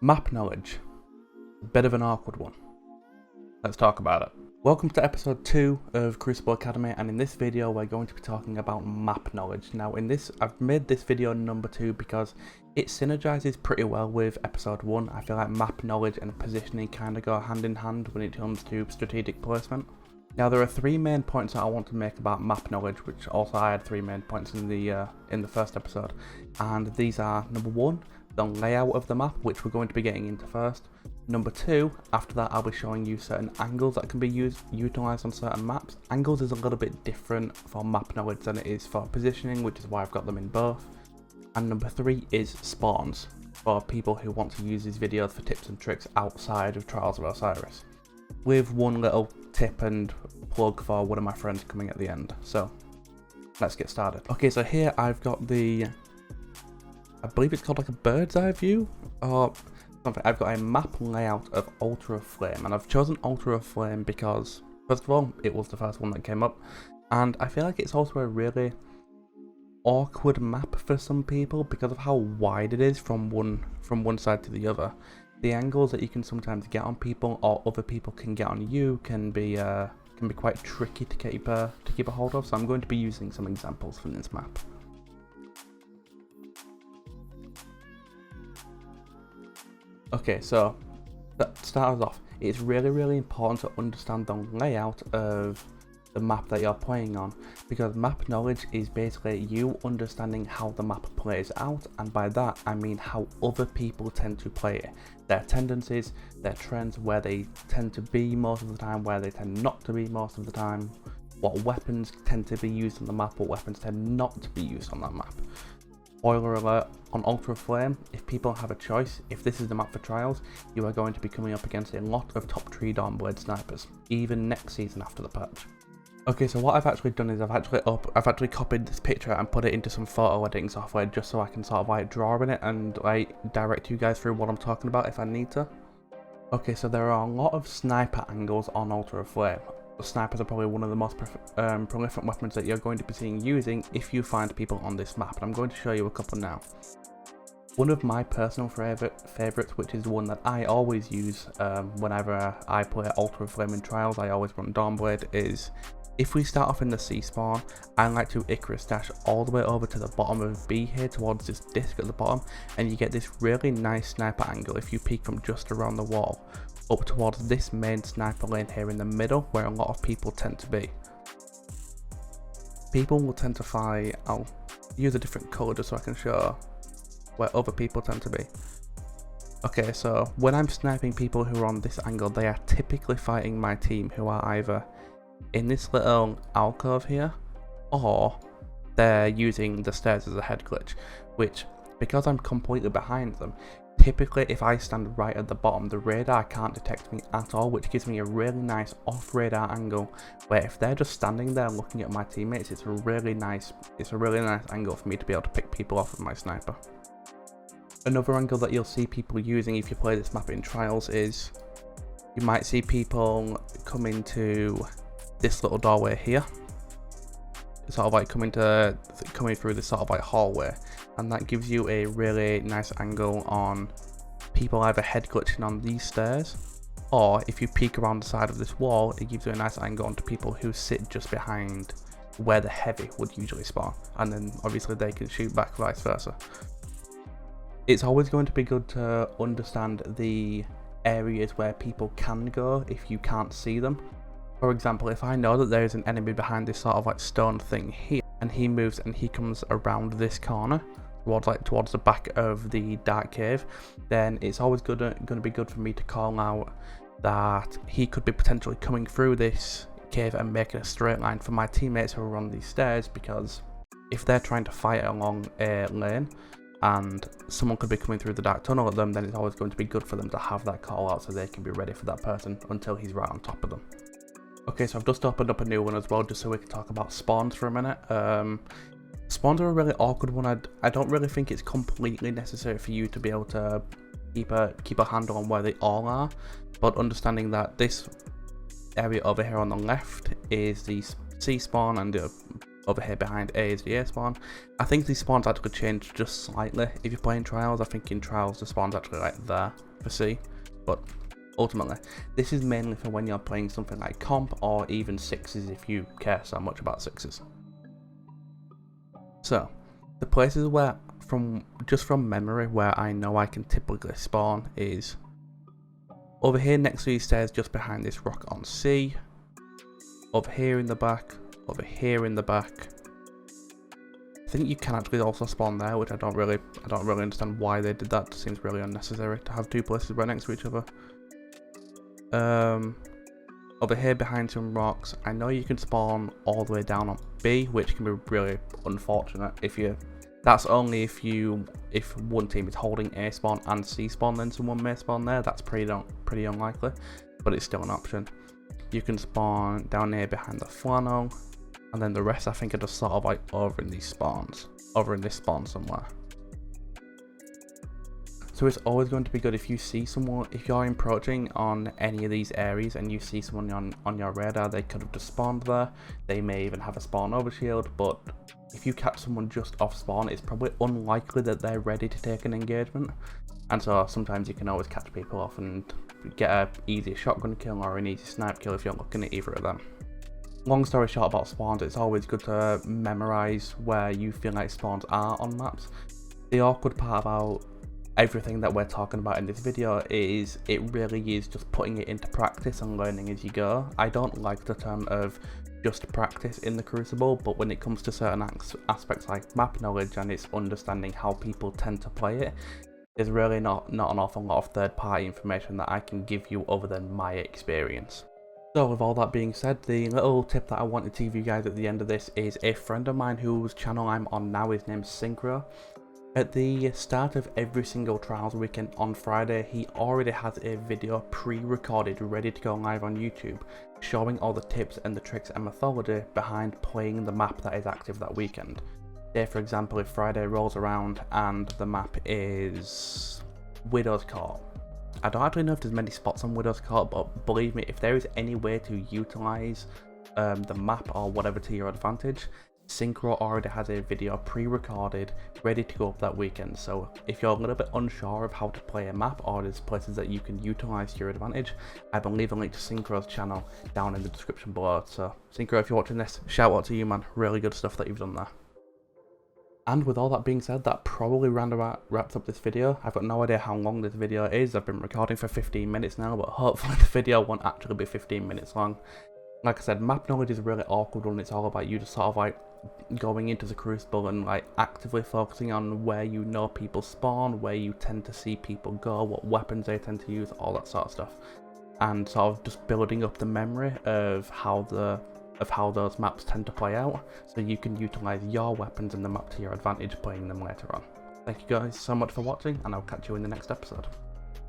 Map knowledge. Bit of an awkward one. Let's talk about it. Welcome to episode 2 of Crucible Academy, and in this video we're going to be talking about map knowledge. Now I've made this video number 2 because it synergizes pretty well with episode 1. I feel like map knowledge and positioning kind of go hand in hand when it comes to strategic placement. Now there are 3 main points that I want to make about map knowledge, which also I had 3 main points in the first episode, and these are: number 1, the layout of the map, which we're going to be getting into first. Number 2, after that I'll be showing you certain angles that can be utilised on certain maps. Angles is a little bit different for map knowledge than it is for positioning, which is why I've got them in both. And number 3 is spawns, for people who want to use these videos for tips and tricks outside of Trials of Osiris, with one little tip and plug for one of my friends coming at the end. So let's get started. Okay, so here I've got I believe it's called like a bird's eye view or something. I've got a map layout of Ultra Flame, and I've chosen Ultra Flame because, first of all, it was the first one that came up, and I feel like it's also a really awkward map for some people because of how wide it is from one side to the other. The angles that you can sometimes get on people, or other people can get on you, can be quite tricky to keep a hold of. So I'm going to be using some examples from this map. Okay, so that starts off, it's really important to understand the layout of the map that you're playing on, because map knowledge is basically you understanding how the map plays out, and by that I mean how other people tend to play it, their tendencies, their trends, where they tend to be most of the time, where they tend not to be most of the time, what weapons tend to be used on the map, what weapons tend not to be used on that map. Spoiler alert, on Ultra Flame, if people have a choice, if this is the map for Trials, you are going to be coming up against a lot of top tree Dawnblade snipers, even next season after the patch. Okay, so what I've actually done is I've actually copied this picture and put it into some photo editing software, just so I can sort of like draw in it and like direct you guys through what I'm talking about if I need to. Okay, so there are a lot of sniper angles on Ultra Flame. Snipers are probably one of the most prolific weapons that you're going to be seeing using if you find people on this map, and I'm going to show you a couple now. One of my personal favourites, which is the one that I always use whenever I play Ultra Flame in Trials, I always run Dawnblade, is if we start off in the C spawn, I like to Icarus dash all the way over to the bottom of B here towards this disc at the bottom, and you get this really nice sniper angle if you peek from just around the wall up towards this main sniper lane here in the middle, where a lot of people tend to be. People will tend to fly, I'll use a different colour just so I can show where other people tend to be. Okay, so when I'm sniping people who are on this angle, they are typically fighting my team, who are either in this little alcove here, or they're using the stairs as a head glitch, which, because I'm completely behind them, typically if I stand right at the bottom, the radar can't detect me at all, which gives me a really nice off radar angle, where if they're just standing there looking at my teammates, it's a really nice angle for me to be able to pick people off with my sniper. Another angle that you'll see people using if you play this map in Trials is you might see people come into this little doorway here, sort of like coming through this sort of like hallway, and that gives you a really nice angle on people either head glitching on these stairs, or if you peek around the side of this wall, it gives you a nice angle onto people who sit just behind where the heavy would usually spawn, and then obviously they can shoot back, vice versa. It's always going to be good to understand the areas where people can go if you can't see them. For example, if I know that there is an enemy behind this sort of like stone thing here, and he moves and he comes around this corner towards the back of the dark cave, then it's always going to be good for me to call out that he could be potentially coming through this cave and making a straight line for my teammates who are on these stairs, because if they're trying to fight along a lane and someone could be coming through the dark tunnel at them, then it's always going to be good for them to have that call out so they can be ready for that person until he's right on top of them. Okay, so I've just opened up a new one as well, just so we can talk about spawns for a minute. Spawns are a really awkward one. I don't really think it's completely necessary for you to be able to keep a handle on where they all are, but understanding that this area over here on the left is the C spawn, and the Over here behind A is the A spawn. I think these spawns actually change just slightly if you're playing Trials. I think in Trials the spawn's actually like there for C, but ultimately this is mainly for when you're playing something like Comp or even Sixes if you care so much about Sixes. So the places where just from memory where I know I can typically spawn is over here next to these stairs just behind this rock on C, over here in the back, over here in the back. I think you can actually also spawn there, which I don't really understand why they did that. It seems really unnecessary to have two places right next to each other. Over here behind some rocks, I know you can spawn all the way down on B, which can be really unfortunate that's only if one team is holding A spawn and C spawn, then someone may spawn there. That's pretty unlikely, but it's still an option. You can spawn down here behind the flannel, and then the rest I think are just sort of like over in this spawn somewhere. So it's always going to be good if you see someone, if you're approaching on any of these areas and you see someone on your radar. They could have just spawned there, they may even have a spawn overshield, but if you catch someone just off spawn, it's probably unlikely that they're ready to take an engagement, and so sometimes you can always catch people off and get a easy shotgun kill or an easy snipe kill if you're looking at either of them. Long story short about spawns, it's always good to memorize where you feel like spawns are on maps. The awkward part about everything that we're talking about in this video is it really is just putting it into practice and learning as you go. I don't like the term of just practice in the Crucible, but when it comes to certain aspects like map knowledge and it's understanding how people tend to play it, there's really not an awful lot of third-party information that I can give you other than my experience. So with all that being said, the little tip that I wanted to give you guys at the end of this is a friend of mine whose channel I'm on now. His name's Synchro. At the start of every single Trials weekend on Friday, he already has a video pre-recorded ready to go live on YouTube, showing all the tips and the tricks and methodology behind playing the map that is active that weekend. Say for example, if Friday rolls around and the map is Widow's Court. I don't actually know if there's many spots on Widow's Court, but believe me, if there is any way to utilise the map or whatever to your advantage, Synchro already has a video pre-recorded ready to go up that weekend. So if you're a little bit unsure of how to play a map or there's places that you can utilise to your advantage, I will leave a link to Synchro's channel down in the description below. So Synchro, if you're watching this, shout out to you, man. Really good stuff that you've done there. And with all that being said, that probably wraps up this video. I've got no idea how long this video is. I've been recording for 15 minutes now, but hopefully the video won't actually be 15 minutes long. Like I said, map knowledge is really awkward when it's all about you just sort of like going into the Crucible and like actively focusing on where you know people spawn, where you tend to see people go, what weapons they tend to use, all that sort of stuff, and sort of just building up the memory of how those maps tend to play out, so you can utilize your weapons and the map to your advantage playing them later on. Thank you guys so much for watching, and I'll catch you in the next episode.